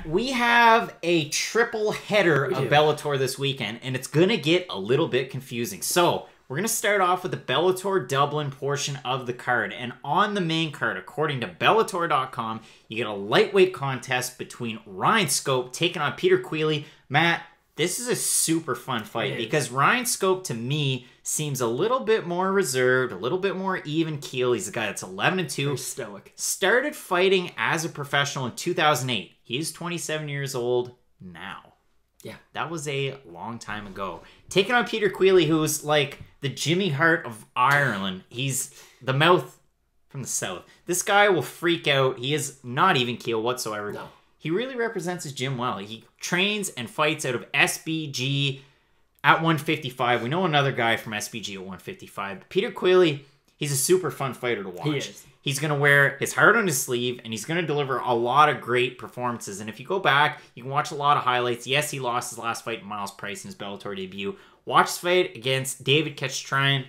Matt, we have a triple header of Bellator this weekend, and it's going to get a little bit confusing. So, we're going to start off with the Bellator Dublin portion of the card. And on the main card, according to Bellator.com, you get a lightweight contest between Ryan Scope taking on Peter Queally. Matt, this is a super fun fight because Ryan Scope, to me, seems a little bit more reserved, a little bit more even keel. He's a guy that's 11-2. Very stoic. Started fighting as a professional in 2008. He's 27 years old now. Yeah, that was a long time ago. Taking on Peter Queally, who's like the Jimmy Hart of Ireland. He's the mouth from the south. This guy will freak out. He is not even keel whatsoever. No. He really represents his gym well. He trains and fights out of SBG at 155. We know another guy from SBG at 155. Peter Queally, he's a super fun fighter to watch. He is. He's going to wear his heart on his sleeve, and he's going to deliver a lot of great performances. And if you go back, you can watch a lot of highlights. Yes, he lost his last fight to Miles Price in his Bellator debut. Watch his fight against David Ketchtryan.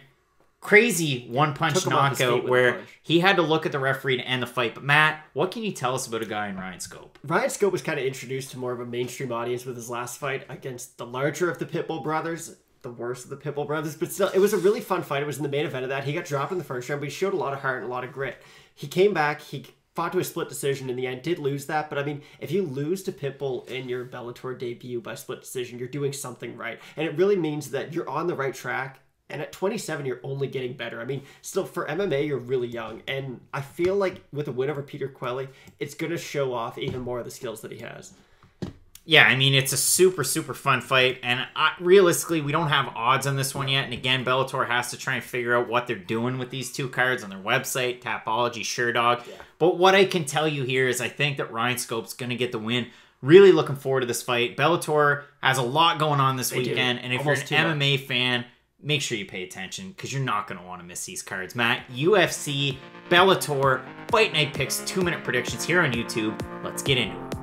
Crazy one-punch knockout where he had to look at the referee to end the fight. But Matt, what can you tell us about a guy in Ryan Scope? Ryan Scope was kind of introduced to more of a mainstream audience with his last fight against the larger of the Pitbull brothers. The worst of the Pitbull brothers, but still, it was a really fun fight. It was in the main event of that. He got dropped in the first round, but he showed a lot of heart and a lot of grit. He came back, he fought to a split decision in the end, did lose that, but I mean, if you lose to Pitbull in your Bellator debut by split decision, you're doing something right. And it really means that you're on the right track, and at 27, you're only getting better. I mean, still, for MMA, you're really young, and I feel like with a win over Peter Queally, it's going to show off even more of the skills that he has. Yeah, I mean, it's a super, super fun fight, and realistically, we don't have odds on this one yet, and again, Bellator has to try and figure out what they're doing with these two cards on their website, Tapology, SureDog. Yeah. But what I can tell you here is I think that Ryan Scope's going to get the win. Really looking forward to this fight. Bellator has a lot going on this weekend, and if you're an MMA fan, make sure you pay attention, because you're not going to want to miss these cards. Matt, UFC, Bellator, Fight Night Picks, 2-minute predictions here on YouTube. Let's get into it.